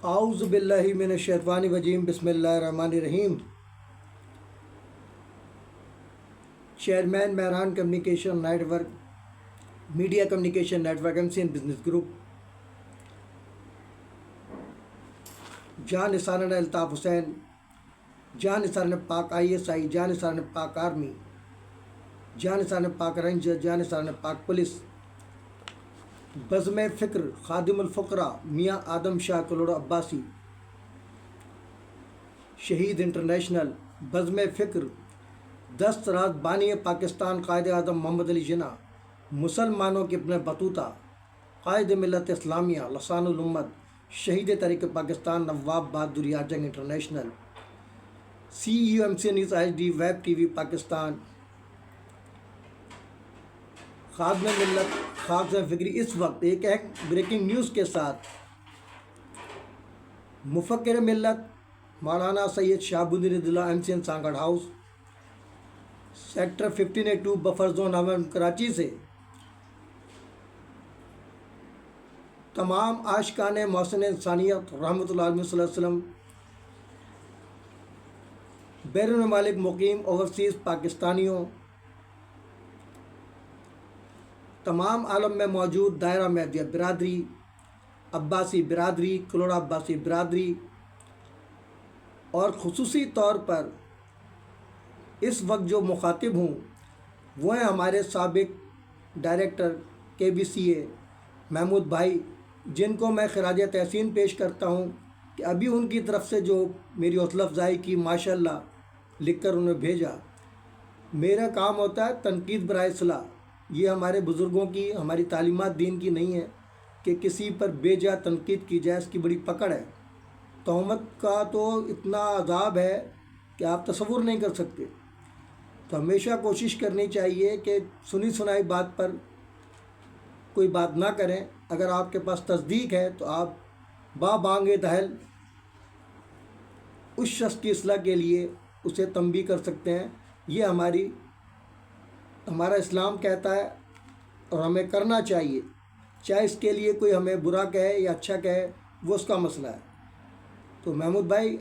اعوذ باللہ من الشیطان الرجیم بسم اللہ الرحمن الرحیم۔ Chairman Mehran communication network media communication network MCN business group جان نثار الطاف حسین، جان نثار پاک ISI، جان نثار پاک آرمی، جان نثار پاک رینجر، جان نثار پاک پولیس، بزم فکر خادم الفقراء میاں آدم شاہ کلوڑا عباسی، شہید انٹرنیشنل، بزم فکر دست راز بانی پاکستان قائد اعظم محمد علی جناح، مسلمانوں کے ابن بطوطہ، قائد ملت اسلامیہ لسان الامت، شہید تحریک پاکستان نواب Bahadur Yar Jung international, CEO MCN news HD web TV Pakistan, خادم ملت خادم فکری۔ اس وقت ایک اہم بریکنگ نیوز کے ساتھ مفکر ملت مولانا سید شہاب الدین رضی اللہ MCN Sanghar house, sector 15A2 buffer zone Karachi سے تمام عاشقان محسن انسانیت رحمۃ اللہ علیہ وسلم، بیرون ممالک مقیم اوورسیز پاکستانیوں، تمام عالم میں موجود دائرہ مہدیہ برادری، عباسی برادری، کلوڑا عباسی برادری، اور خصوصی طور پر اس وقت جو مخاطب ہوں وہ ہیں ہمارے سابق ڈائریکٹر KBCA محمود بھائی، جن کو میں خراج تحسین پیش کرتا ہوں کہ ابھی ان کی طرف سے جو میری حوصلہ افزائی کی ماشاءاللہ لکھ کر انہیں بھیجا۔ میرا کام ہوتا ہے تنقید برائے اصلاح، یہ ہمارے بزرگوں کی ہماری تعلیمات دین کی نہیں ہے کہ کسی پر بے جا تنقید کی جائے، اس کی بڑی پکڑ ہے۔ تہمت کا تو اتنا عذاب ہے کہ آپ تصور نہیں کر سکتے۔ تو ہمیشہ کوشش کرنی چاہیے کہ سنی سنائی بات پر کوئی بات نہ کریں۔ اگر آپ کے پاس تصدیق ہے تو آپ بانگ دہل اس شخص کی اصلاح کے لیے اسے تنبیہ کر سکتے ہیں۔ یہ ہمارا اسلام کہتا ہے اور ہمیں کرنا چاہیے، چاہے اس کے لیے کوئی ہمیں برا کہے یا اچھا کہے، وہ اس کا مسئلہ ہے۔ تو محمود بھائی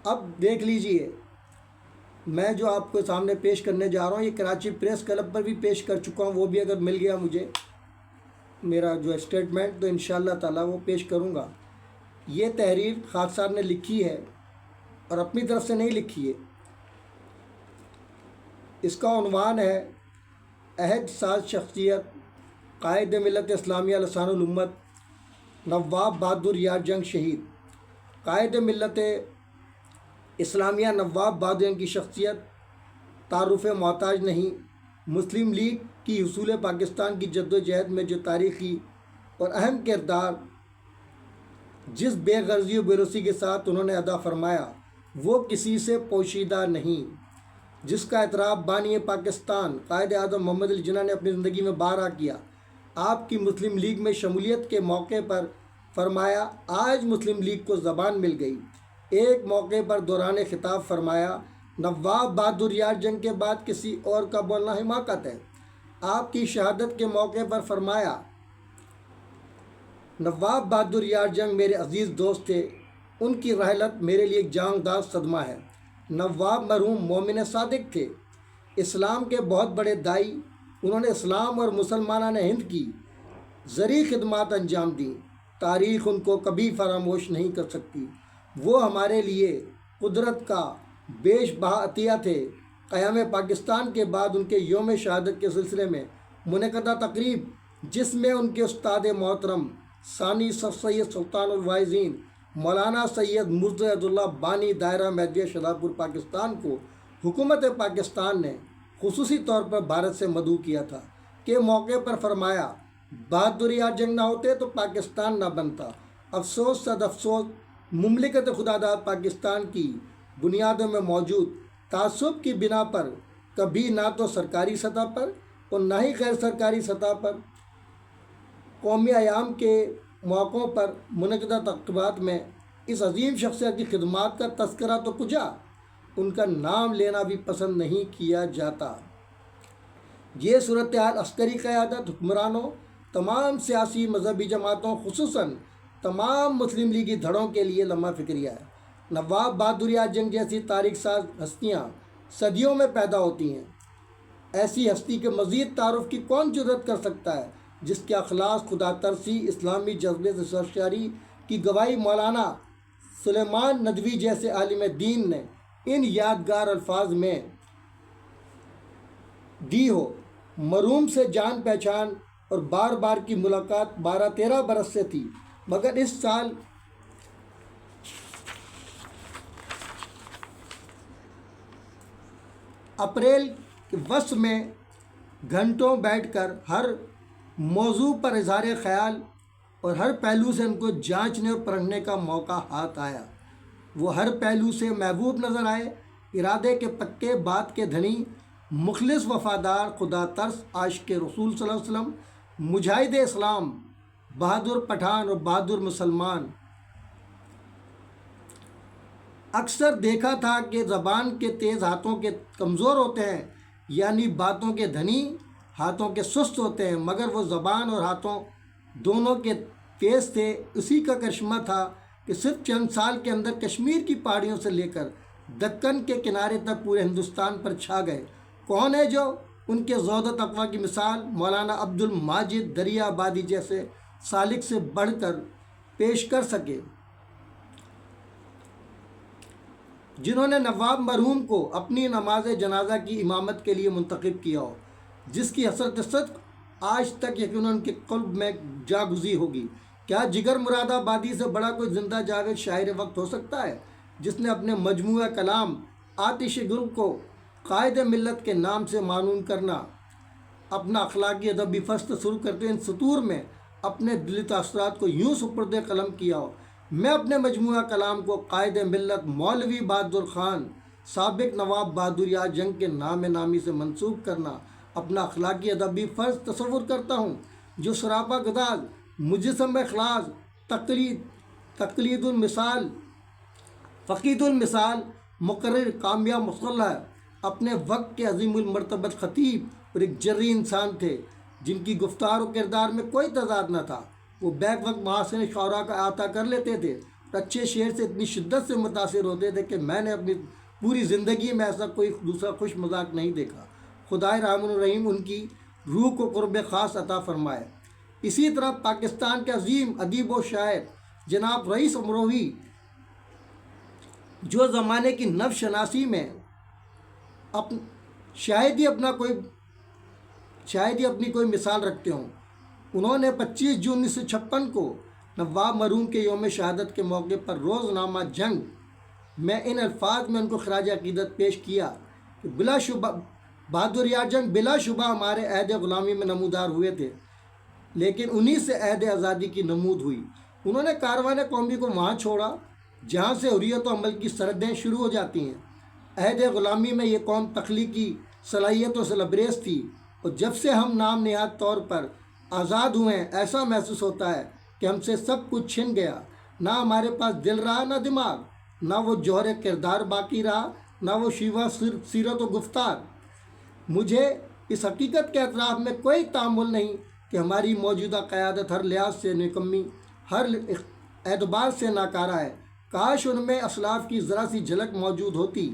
اب دیکھ لیجئے، میں جو آپ کو سامنے پیش کرنے جا رہا ہوں یہ کراچی پریس کلب پر بھی پیش کر چکا ہوں، وہ بھی اگر مل گیا مجھے میرا جو اسٹیٹمنٹ تو انشاءاللہ تعالی وہ پیش کروں گا۔ یہ تحریر خاک صاحب نے لکھی ہے اور اپنی طرف سے نہیں لکھی ہے۔ اس کا عنوان ہے عہد ساز شخصیت قائد ملت اسلامیہ لسان الامت نواب بہادر یار جنگ شہید۔ قائد ملت اسلامیہ نواب بہادر کی شخصیت تعارف محتاج نہیں۔ مسلم لیگ کی حصول پاکستان کی جدوجہد میں جو تاریخی اور اہم کردار جس بے غرضی و بےلوثی کے ساتھ انہوں نے ادا فرمایا وہ کسی سے پوشیدہ نہیں، جس کا اعتراف بانی پاکستان قائد اعظم محمد علی جناح نے اپنی زندگی میں بارہا کیا۔ آپ کی مسلم لیگ میں شمولیت کے موقع پر فرمایا آج مسلم لیگ کو زبان مل گئی۔ ایک موقع پر دوران خطاب فرمایا نواب بہادر یار جنگ کے بعد کسی اور کا بولنا حماقت ہے۔ آپ کی شہادت کے موقع پر فرمایا نواب بہادر یار جنگ میرے عزیز دوست تھے، ان کی رحلت میرے لیے ایک جاندار صدمہ ہے۔ نواب مرحوم مومن صادق تھے، اسلام کے بہت بڑے دائی، انہوں نے اسلام اور مسلمانان ہند کی زرعی خدمات انجام دیں، تاریخ ان کو کبھی فراموش نہیں کر سکتی۔ وہ ہمارے لیے قدرت کا بیش بہا عطیہ تھے۔ قیام پاکستان کے بعد ان کے یوم شہادت کے سلسلے میں منعقدہ تقریب جس میں ان کے استاد محترم ثانی سید سلطان الواعظین مولانا سید مرتضی اللہ بانی دائرہ مہدیہ شاداب پور پاکستان کو حکومت پاکستان نے خصوصی طور پر بھارت سے مدعو کیا تھا کے موقع پر فرمایا بہادر یار جنگ نہ ہوتے تو پاکستان نہ بنتا۔ افسوس صد افسوس مملکت خداداد پاکستان کی بنیادوں میں موجود تعصب کی بنا پر کبھی نہ تو سرکاری سطح پر اور نہ ہی غیر سرکاری سطح پر قومی ایام کے موقعوں پر منعقدہ تقریبات میں اس عظیم شخصیت کی خدمات کا تذکرہ تو کجا، ان کا نام لینا بھی پسند نہیں کیا جاتا۔ یہ صورتحال عسکری قیادت، حکمرانوں، تمام سیاسی مذہبی جماعتوں خصوصاً تمام مسلم لیگی دھڑوں کے لیے لمحہ فکریہ ہے۔ نواب بہادر یار جنگ جیسی تاریخ ساز ہستیاں صدیوں میں پیدا ہوتی ہیں۔ ایسی ہستی کے مزید تعارف کی کون جرت کر سکتا ہے جس کے اخلاص، خدا ترسی، اسلامی جذبے سے سرشاری کی گواہی مولانا سلیمان ندوی جیسے عالم دین نے ان یادگار الفاظ میں دی ہو۔ مرحوم سے جان پہچان اور بار بار کی ملاقات 12-13 برس سے تھی، مگر اس سال اپریل کے وسط میں گھنٹوں بیٹھ کر ہر موضوع پر اظہار خیال اور ہر پہلو سے ان کو جانچنے اور پرکھنے کا موقع ہاتھ آیا۔ وہ ہر پہلو سے محبوب نظر آئے، ارادے کے پکے، بات کے دھنی، مخلص، وفادار، خدا ترس، عاشق رسول صلی اللہ علیہ وسلم، مجاہد اسلام، بہادر پٹھان اور بہادر مسلمان۔ اکثر دیکھا تھا کہ زبان کے تیز ہاتھوں کے کمزور ہوتے ہیں، یعنی باتوں کے دھنی ہاتھوں کے سست ہوتے ہیں، مگر وہ زبان اور ہاتھوں دونوں کے تیز تھے۔ اسی کا کرشمہ تھا کہ صرف چند سال کے اندر کشمیر کی پہاڑیوں سے لے کر دکن کے کنارے تک پورے ہندوستان پر چھا گئے۔ کون ہے جو ان کے زود و تقویٰ کی مثال مولانا عبد الماجد دریا آبادی جیسے سالک سے بڑھ کر پیش کر سکے، جنہوں نے نواب مرحوم کو اپنی نماز جنازہ کی امامت کے لیے منتخب کیا ہو، جس کی حسرت صدق آج تک یقیناً ان کے قلب میں جاگزی ہوگی۔ کیا جگر مراد آبادی سے بڑا کوئی زندہ جاوید شاعر وقت ہو سکتا ہے، جس نے اپنے مجموعہ کلام آتش گل کو قائد ملت کے نام سے معنون کرنا، اپنا اخلاقی ادبی فصل شروع کرتے ان سطور میں اپنے دلی تاثرات کو یوں سپرد قلم کیا ہو؟ میں اپنے مجموعہ کلام کو قائد ملت مولوی بہادر خان سابق نواب بہادر یار جنگ کے نام نامی سے منسوب کرنا اپنا اخلاقی ادبی فرض تصور کرتا ہوں، جو سراپا گداز، مجسم اخلاص، تقلید المثال، فقید المثال، مقرر، کامیاب مسلح، اپنے وقت کے عظیم المرتبت خطیب اور ایک جرری انسان تھے، جن کی گفتار و کردار میں کوئی تضاد نہ تھا۔ وہ بیک وقت محاسن شعراء کا احاطہ کر لیتے تھے اور اچھے شعر سے اتنی شدت سے متاثر ہوتے تھے کہ میں نے اپنی پوری زندگی میں ایسا کوئی دوسرا خوش مذاق نہیں دیکھا۔ خدائے رحمن الرحیم ان کی روح کو قرب خاص عطا فرمائے۔ اسی طرح پاکستان کے عظیم ادیب و شاعر جناب رئیس امروہی، جو زمانے کی نفس شناسی میں شاید ہی اپنی کوئی مثال رکھتے ہوں، انہوں نے 25 جون 1956 کو نواب مرحوم کے یوم شہادت کے موقع پر روزنامہ جنگ میں ان الفاظ میں ان کو خراج عقیدت پیش کیا کہ بلا شبہ بہادر یار جنگ بلا شبہ ہمارے عہد غلامی میں نمودار ہوئے تھے، لیکن انہی سے عہد آزادی کی نمود ہوئی۔ انہوں نے کاروان قومی کو وہاں چھوڑا جہاں سے حریت و عمل کی سرحدیں شروع ہو جاتی ہیں۔ عہد غلامی میں یہ قوم تخلیقی صلاحیتوں سے لبریز تھی، اور جب سے ہم نام نہاد طور پر آزاد ہوئے ہیں، ایسا محسوس ہوتا ہے کہ ہم سے سب کچھ چھن گیا۔ نہ ہمارے پاس دل رہا، نہ دماغ، نہ وہ جوہر کردار باقی رہا، نہ وہ شیوہ سیرت و گفتار۔ مجھے اس حقیقت کے اطراف میں کوئی تأمل نہیں کہ ہماری موجودہ قیادت ہر لحاظ سے نکمی، ہر اعتبار سے ناکارہ ہے۔ کاش ان میں اسلاف کی ذرا سی جھلک موجود ہوتی،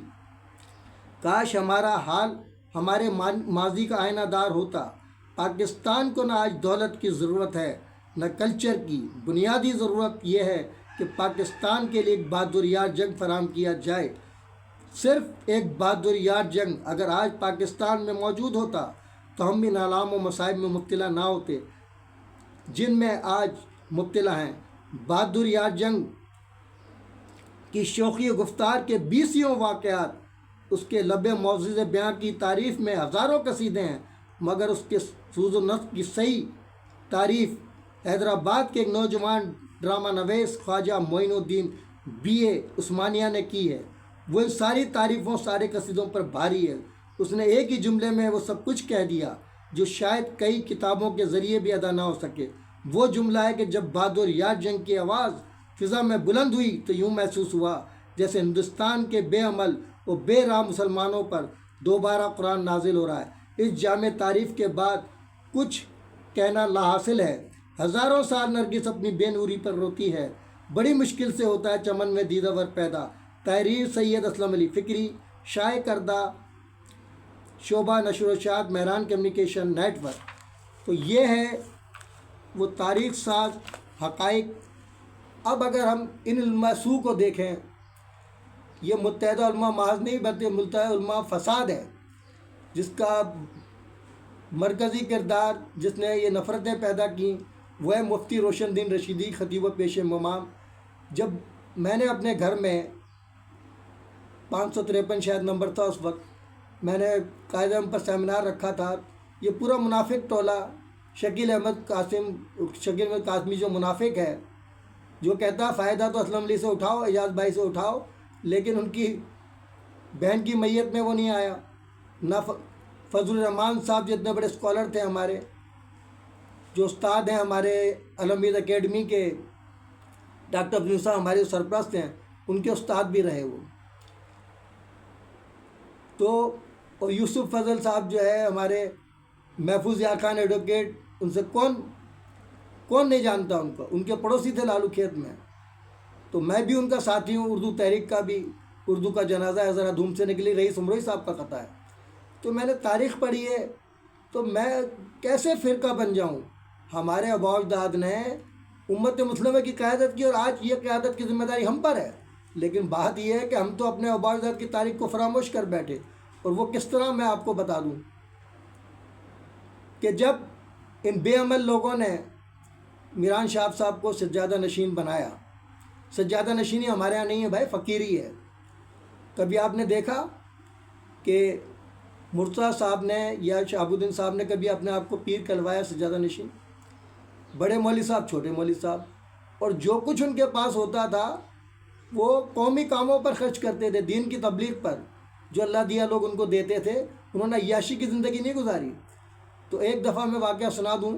کاش ہمارا حال ہمارے ماضی کا آئینہ دار ہوتا۔ پاکستان کو نہ آج دولت کی ضرورت ہے، نہ کلچر کی۔ بنیادی ضرورت یہ ہے کہ پاکستان کے لیے ایک بہادر یار جنگ فراہم کیا جائے۔ صرف ایک بہادر یار جنگ اگر آج پاکستان میں موجود ہوتا تو ہم ان آلام و مصائب میں مبتلا نہ ہوتے جن میں آج مبتلا ہیں۔ بہادر یار جنگ کی شوخی و گفتار کے 20 واقعات، اس کے لب معزز بیان کی تعریف میں ہزاروں قصیدے ہیں، مگر اس کے سوز و نفس کی صحیح تعریف حیدرآباد کے ایک نوجوان ڈرامہ نویس خواجہ معین الدین BA عثمانیہ نے کی ہے۔ وہ ان ساری تعریفوں، سارے قصیدوں پر بھاری ہے۔ اس نے ایک ہی جملے میں وہ سب کچھ کہہ دیا جو شاید کئی کتابوں کے ذریعے بھی ادا نہ ہو سکے۔ وہ جملہ ہے کہ جب بہادر یار جنگ کی آواز فضا میں بلند ہوئی تو یوں محسوس ہوا جیسے ہندوستان کے بے عمل اور بے راہ مسلمانوں پر دوبارہ قرآن نازل ہو رہا ہے۔ اس جامع تعریف کے بعد کچھ کہنا لا حاصل ہے ہزاروں سال نرگس اپنی بے نوری پر روتی ہے، بڑی مشکل سے ہوتا ہے چمن میں دیدہ ور پیدا۔ تحریر سید اسلم علی فکری، شائع کردہ شعبہ نشر و اشاعت مہران کمیونیکیشن نیٹ ورک۔ تو یہ ہے وہ تاریخ ساز حقائق۔ اب اگر ہم ان علماء سو کو دیکھیں، یہ متحدہ علماء محض نہیں بلکہ متحدہ علماء فساد ہے، جس کا مرکزی کردار، جس نے یہ نفرتیں پیدا کیں، وہ ہے مفتی روشن دین رشیدی، خطیب و پیش امام۔ جب میں نے اپنے گھر میں 553 شاید نمبر تھا اس وقت، میں نے قائد اعظم پر سیمینار رکھا تھا، یہ پورا منافق ٹولہ، شکیل احمد قاسمی جو منافق ہے، جو کہتا فائدہ تو اسلم علی سے اٹھاؤ، اعجاز بھائی سے اٹھاؤ، لیکن ان کی بہن کی میت میں وہ نہیں آیا۔ نہ فضل الرحمان صاحب جتنے بڑے اسکالر تھے ہمارے، جو استاد ہیں ہمارے علمید اکیڈمی کے، ڈاکٹر عبد صاحب ہمارے سرپرست ہیں، ان کے استاد بھی رہے وہ۔ تو اور یوسف فضل صاحب جو ہے ہمارے، محفوظ یار خان ایڈوکیٹ، ان سے کون نہیں جانتا ان کو، ان کے پڑوسی تھے لالو کھیت میں۔ تو میں بھی ان کا ساتھی ہوں، اردو تحریک کا بھی۔ اردو کا جنازہ ہے ذرا دھوم سے نکلی، رئیس امروئی صاحب کا خطا ہے۔ تو میں نے تاریخ پڑھی ہے، تو میں کیسے فرقہ بن جاؤں؟ ہمارے آباء و اجداد نے امت مسلمہ کی قیادت کی، اور آج یہ قیادت کی ذمہ داری ہم پر ہے۔ لیکن بات یہ ہے کہ ہم تو اپنے آباء و اجداد کی تاریخ کو فراموش کر بیٹھے، اور وہ کس طرح میں آپ کو بتا دوں کہ جب ان بے عمل لوگوں نے میران شاہ صاحب کو سجادہ نشین بنایا۔ سجادہ نشینی ہمارے یہاں نہیں ہے بھائی، فقیری ہے۔ کبھی آپ نے دیکھا کہ مرتضیٰ صاحب نے یا شہاب الدین صاحب نے کبھی اپنے آپ کو پیر کہلوایا سجادہ نشین؟ بڑے مولوی صاحب، چھوٹے مولوی صاحب، اور جو کچھ ان کے پاس ہوتا تھا وہ قومی کاموں پر خرچ کرتے تھے، دین کی تبلیغ پر۔ جو اللہ دیا لوگ ان کو دیتے تھے، انہوں نے عیاشی کی زندگی نہیں گزاری۔ تو ایک دفعہ میں واقعہ سنا دوں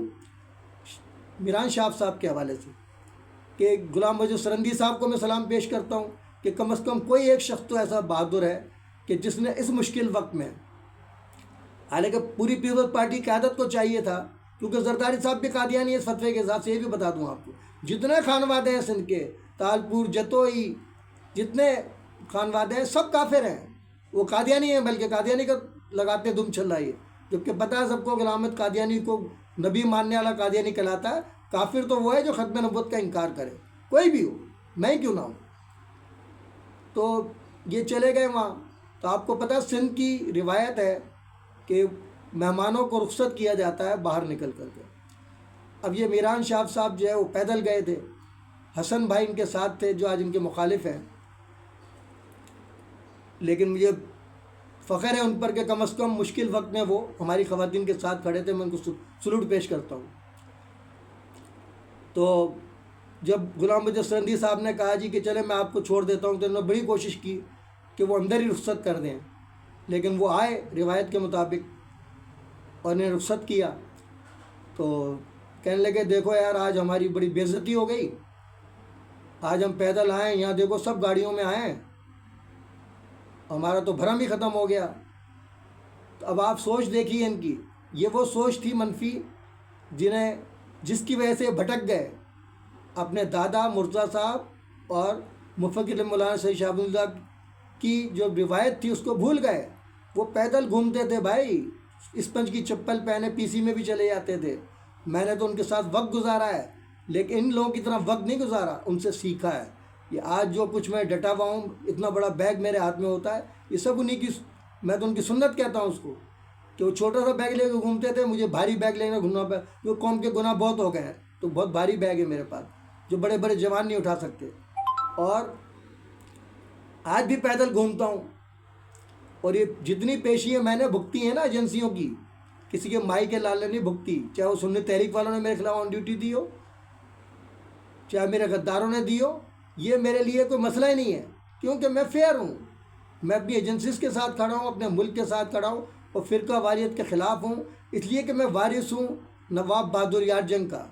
میران شاہ صاحب کے حوالے سے، کہ غلام مجید سرندی صاحب کو میں سلام پیش کرتا ہوں کہ کم از کم کوئی ایک شخص تو ایسا بہادر ہے کہ جس نے اس مشکل وقت میں، حالانکہ پوری پیپلز پارٹی قیادت کو چاہیے تھا، کیونکہ زرداری صاحب بھی قادیانی اس فتوے کے حساب سے، یہ بھی بتا دوں آپ کو، جتنے خانوادے ہیں سندھ کے، تالپور، جتوئی، جتنے خانوادے ہیں سب کافر ہیں، وہ قادیانی ہیں، بلکہ قادیانی کا لگاتے دم چل رہا ہے، جبکہ پتہ ہے سب کو غلام احمد قادیانی کو نبی ماننے والا قادیانی کہلاتا ہے۔ کافر تو وہ ہے جو ختم نبوت کا انکار کرے، کوئی بھی ہو، میں کیوں نہ ہوں۔ تو یہ چلے گئے وہاں۔ تو آپ کو پتہ سندھ کی روایت ہے کہ مہمانوں کو رخصت کیا جاتا ہے باہر نکل کر کے۔ اب یہ میران شاہ صاحب جو ہے وہ پیدل گئے تھے، حسن بھائی ان کے ساتھ تھے جو آج ان کے مخالف ہیں، لیکن مجھے فخر ہے ان پر کہ کم از کم مشکل وقت میں وہ ہماری خواتین کے ساتھ کھڑے تھے، میں ان کو سلوٹ پیش کرتا ہوں۔ تو جب غلام مجید سرندی صاحب نے کہا جی کہ چلے میں آپ کو چھوڑ دیتا ہوں، تو انہوں نے بڑی کوشش کی کہ وہ اندر ہی رخصت کر دیں، لیکن وہ آئے روایت کے مطابق اور انہیں رخصت کیا۔ تو کہنے لگے دیکھو یار آج ہماری بڑی بے عزتی ہو گئی، آج ہم پیدل آئے، یہاں دیکھو سب گاڑیوں میں آئے، ہمارا تو بھرم ہی ختم ہو گیا۔ تو اب آپ سوچ دیکھیے ان کی، یہ وہ سوچ تھی منفی جس کی وجہ سے بھٹک گئے، اپنے دادا مرتضیٰ صاحب اور مفکر مولانا سید شہاب اللہ کی جو روایت تھی اس کو بھول گئے۔ وہ پیدل گھومتے تھے بھائی، اسپنج کی چپل پہنے پی سی میں بھی چلے جاتے تھے۔ میں نے تو ان کے ساتھ وقت گزارا ہے، لیکن ان لوگوں کی طرح وقت نہیں گزارا، ان سے سیکھا ہے۔ یہ آج جو کچھ میں ڈٹا ہوا ہوں، اتنا بڑا بیگ میرے ہاتھ میں ہوتا ہے، یہ سب انہیں کی، میں تو ان کی سنت کہتا ہوں اس کو، کہ وہ چھوٹا سا بیگ لے کے گھومتے تھے، مجھے بھاری بیگ لے کے گھومنا پڑا، جو قوم کے گناہ بہت ہو گئے ہیں، تو بہت بھاری بیگ ہے میرے پاس جو بڑے بڑے جوان نہیں اٹھا سکتے، اور آج بھی پیدل گھومتا ہوں۔ اور یہ جتنی پیشیاں میں نے بھگتی ہیں نا ایجنسیوں کی، کسی کے مائی کے لال نے نہیں بھگتی، چاہے وہ سنی تحریک والوں نے میرے خلاف آن ڈیوٹی دی ہو، چاہے میرے غداروں نے دی ہو، یہ میرے لیے کوئی مسئلہ ہی نہیں ہے، کیونکہ میں فیئر ہوں، میں اپنی ایجنسیز کے ساتھ کھڑا ہوں، اپنے ملک کے ساتھ کھڑا ہوں، اور فرقہ واریت کے خلاف ہوں، اس لیے کہ میں وارث ہوں نواب بہادر یار جنگ کا۔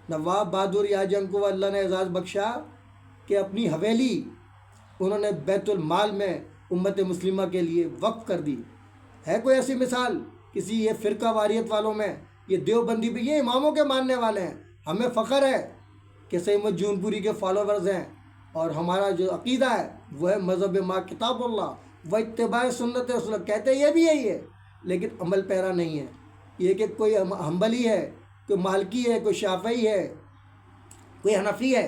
نواب بہادر یار جنگ کو اللہ نے اعزاز بخشا کہ اپنی حویلی انہوں نے بیت المال میں امت مسلمہ کے لیے وقف کر دی۔ ہے کوئی ایسی مثال کسی یہ فرقہ واریت والوں میں؟ یہ دیوبندی بھی یہ اماموں کے ماننے والے ہیں، ہمیں فخر ہے کہ سید احمد جون پوری کے فالوورز ہیں، اور ہمارا جو عقیدہ ہے وہ ہے مذہب ما کتاب اللہ و اتباع سنت رسول اللہ، کہتے یہ بھی یہی ہے لیکن عمل پیرا نہیں ہے۔ یہ کہ کوئی حنبلی ہے، کوئی مالکی ہے، کوئی شافعی ہے، کوئی حنفی ہے،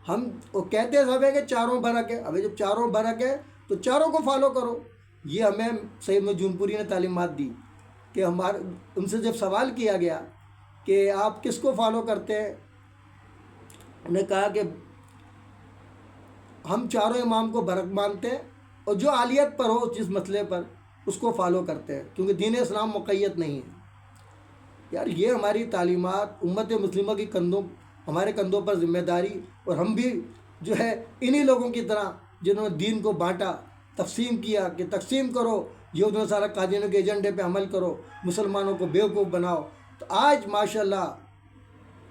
ہم وہ کہتے سب ہے کہ چاروں برحق ہے۔ ابھی جب چاروں برحق ہے تو چاروں کو فالو کرو۔ یہ ہمیں سید احمد جون پوری نے تعلیمات دی کہ ان سے جب سوال کیا گیا کہ آپ کس کو فالو کرتے ہیں، انہوں نے کہا کہ ہم چاروں امام کو برحق مانتے ہیں، اور جو عالیت پر ہو جس مسئلے پر اس کو فالو کرتے ہیں، کیونکہ دین اسلام مقید نہیں ہے۔ یار یہ ہماری تعلیمات امت مسلمہ کی ہمارے کندھوں پر ذمہ داری، اور ہم بھی جو ہے انہی لوگوں کی طرح جنہوں نے دین کو بانٹا، تقسیم کیا کہ تقسیم کرو، یہود و نصارہ قادیانیوں کے ایجنڈے پہ عمل کرو، مسلمانوں کو بیوقوف بناؤ۔ تو آج ماشاءاللہ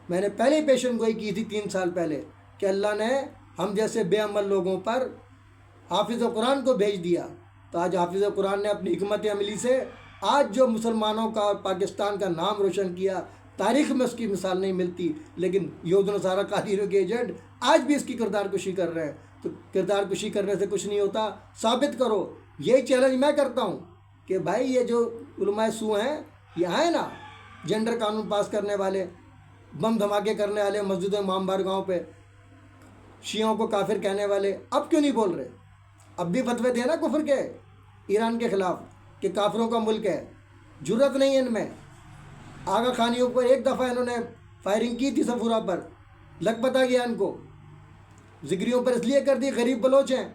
میں نے پہلے پیشن گوئی کی تھی 3 سال پہلے کہ اللہ نے ہم جیسے بے عمل لوگوں پر حافظ قرآن کو بھیج دیا، تو آج حافظ قرآن نے اپنی حکمت عملی سے آج جو مسلمانوں کا اور پاکستان کا نام روشن کیا، تاریخ میں اس کی مثال نہیں ملتی، لیکن یہود و نصارہ قادیانیوں کے ایجنٹ آج بھی اس کی کردار کشی کر رہے ہیں۔ تو کردار کشی کرنے سے کچھ نہیں ہوتا، ثابت کرو۔ یہی چیلنج میں کرتا ہوں کہ بھائی یہ جو علماء سو ہیں، یہ آئے نا جنڈر قانون پاس کرنے والے، بم دھماکے کرنے والے مسجد امام بارگاہوں پہ، شیعوں کو کافر کہنے والے، اب کیوں نہیں بول رہے؟ اب بھی فتوے دیں نا کفر کے، ایران کے خلاف کہ کافروں کا ملک ہے۔ جرت نہیں ہے ان میں۔ آغا خانیوں پر ایک دفعہ انہوں نے فائرنگ کی تھی صفورہ پر، لگ پتا گیا ان کو، ذکریوں پر اس لیے کر دی غریب بلوچ ہیں۔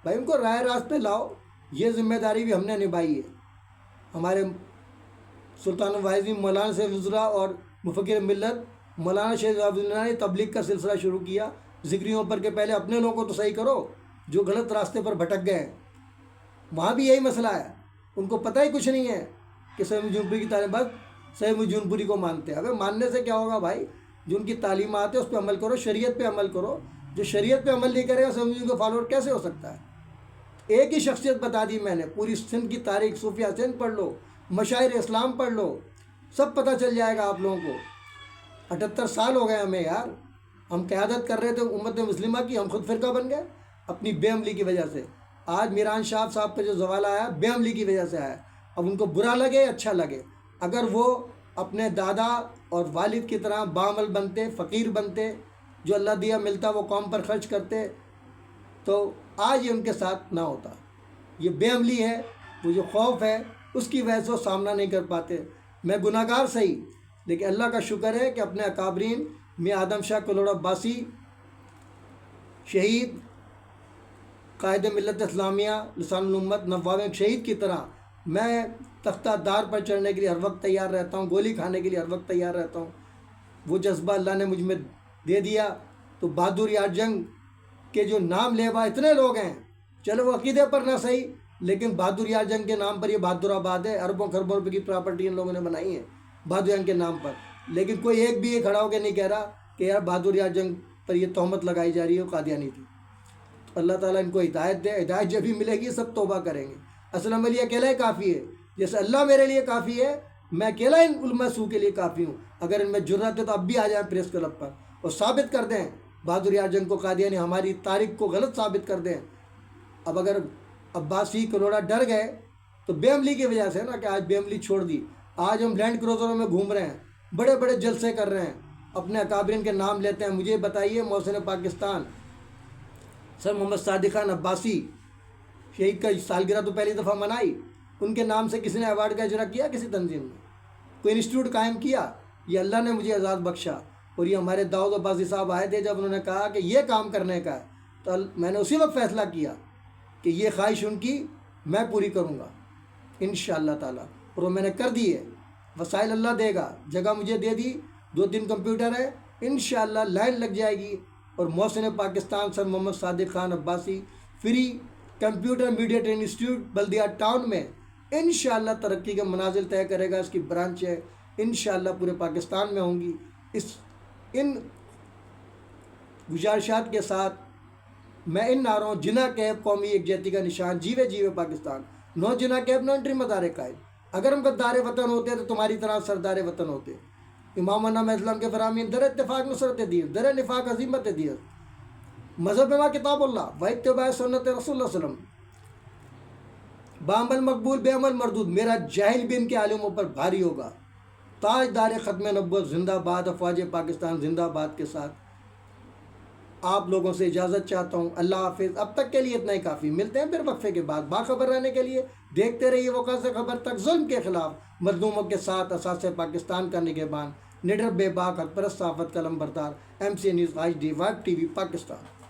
بھائی ان کو رائے راست پہ لاؤ، یہ ذمہ داری بھی ہم نے نبھائی ہے۔ ہمارے سلطان الواعظین مولانا سیف الزراء اور مفکر ملت مولانا شیخ عبد اللہ نے تبلیغ کا سلسلہ شروع کیا ذکریوں پر کہ پہلے اپنے لوگوں کو تو صحیح کرو جو غلط راستے پر بھٹک گئے ہیں۔ وہاں بھی یہی مسئلہ ہے، ان کو پتہ ہی کچھ نہیں ہے کہ سید احمد جون پوری کی تعلیمات سید احمد جون پوری کو مانتے ہیں۔ ابے ماننے سے کیا ہوگا بھائی؟ جو ان کی تعلیمات ہے اس پہ عمل کرو، شریعت پہ عمل کرو۔ جو شریعت پہ عمل نہیں کرے گا سید احمد جون کا فالوور کیسے ہو سکتا ہے؟ ایک ہی شخصیت بتا دی میں نے، پوری سندھ کی تاریخ، صوفیہ سندھ پڑھ لو، مشاہیر اسلام پڑھ لو، سب پتہ چل جائے گا آپ لوگوں کو۔ 78 سال ہو گئے ہمیں یار، ہم قیادت کر رہے تھے امت مسلمہ کی، ہم خود فرقہ بن گئے اپنی بے عملی کی وجہ سے۔ آج میران شاہ صاحب پہ جو زوال آیا بے عملی کی وجہ سے آیا۔ اب ان کو برا لگے اچھا لگے، اگر وہ اپنے دادا اور والد کی طرح بعمل بنتے، فقیر بنتے، جو اللہ دیا ملتا وہ قوم پر خرچ کرتے، تو آج یہ ان کے ساتھ نہ ہوتا۔ یہ بے عملی ہے، وہ جو خوف ہے اس کی وجہ سے وہ سامنا نہیں کر پاتے۔ میں گناہ گار صحیح، لیکن اللہ کا شکر ہے کہ اپنے اکابرین میاں آدم شاہ کلوڑ عباسی، شہید قائد ملت اسلامیہ لسان الامت نواب شہید کی طرح میں تختہ دار پر چڑھنے کے لیے ہر وقت تیار رہتا ہوں، گولی کھانے کے لیے ہر وقت تیار رہتا ہوں۔ وہ جذبہ اللہ نے مجھ میں دے دیا۔ تو بہادر یار جنگ کے جو نام لیوا اتنے لوگ ہیں، چلو وہ عقیدے پر نہ صحیح، لیکن بہادر یار جنگ کے نام پر یہ بہادر آباد ہے، اربوں خربوں روپے کی پراپرٹی ان لوگوں نے بنائی ہے بہادر جنگ کے نام پر، لیکن کوئی ایک بھی یہ کھڑا ہو کے نہیں کہہ رہا کہ یار بہادر یار جنگ پر یہ تہمت لگائی جا رہی ہے قادیانی تھی۔ تو اللہ تعالیٰ ان کو ہدایت دے، ہدایت جب بھی ملے گی سب توبہ کریں گے۔ اصل عملی اکیلا ہی کافی ہے، جیسے اللہ میرے لیے کافی ہے، میں اکیلا ان علماء سو کے لیے کافی ہوں۔ اگر ان میں جرات ہے تو اب بھی آ جائیں پریس کلب پر اور ثابت کر دیں بہادر یار جنگ کو قادیانی، ہماری تاریخ کو غلط ثابت کر دیں۔ اب اگر عباسی کلوڑا ڈر گئے تو بے عملی کی وجہ سے نا، کہ آج بے عملی چھوڑ دی، آج ہم لینڈ کروزروں میں گھوم رہے ہیں، بڑے بڑے جلسے کر رہے ہیں، اپنے اکابرین کے نام لیتے ہیں۔ مجھے بتائیے محسن پاکستان سر محمد صادق خان عباسی شہید کا سالگرہ تو پہلی دفعہ منائی، ان کے نام سے کسی نے ایوارڈ کا اجرا کیا؟ کسی تنظیم نے کوئی انسٹیٹیوٹ قائم کیا؟ یہ اللہ نے مجھے اعزاز بخشا۔ اور یہ ہمارے داؤد عباسی صاحب آئے تھے، جب انہوں نے کہا کہ یہ کام کرنے کا ہے تو میں نے اسی وقت فیصلہ کیا کہ یہ خواہش ان کی میں پوری کروں گا انشاءاللہ تعالیٰ، اور وہ میں نے کر دی ہے۔ وسائل اللہ دے گا، جگہ مجھے دے دی، 2-3 کمپیوٹر ہے، انشاءاللہ لائن لگ جائے گی، اور محسن Pakistan sir Muhammad Sadiq Khan Abbasi free computer media training institute Baldia town میں انشاءاللہ ترقی کے منازل طے کرے گا۔ اس کی برانچ ہے انشاءاللہ پورے پاکستان میں ہوں گی۔ ان گزارشات کے ساتھ میں ان نعروں جنا کیب قومی یکجہتی کا نشان، جیوے جیوے پاکستان، نو جنا کیب نو انٹری مدار قائد۔ اگر ہم غدار وطن ہوتے تو تمہاری طرح سردار وطن ہوتے۔ امام نام اسلام کے فرامین در اتفاق نصرت دین، در نفاق عظیمت دین، مذہب ما کتاب اللہ و اتباع سنت رسول اللہ صلی اللہ علیہ وسلم، بعمل مقبول بے عمل مردود، میرا جاہل بھی ان کے عالموں پر بھاری ہوگا۔ تاجدار ختم نبوت زندہ باد، افواج پاکستان زندہ باد کے ساتھ آپ لوگوں سے اجازت چاہتا ہوں۔ اللہ حافظ۔ اب تک کے لیے اتنا ہی کافی، ملتے ہیں پھر وقفے کے بعد۔ باخبر رہنے کے لیے دیکھتے رہیے وقت سے خبر تک، ظلم کے خلاف مظلوموں کے ساتھ اساس پاکستان کا نگہبان، نڈر بے باک حق پرست صحافت کا لمبردار، MC news HD web TV Pakistan.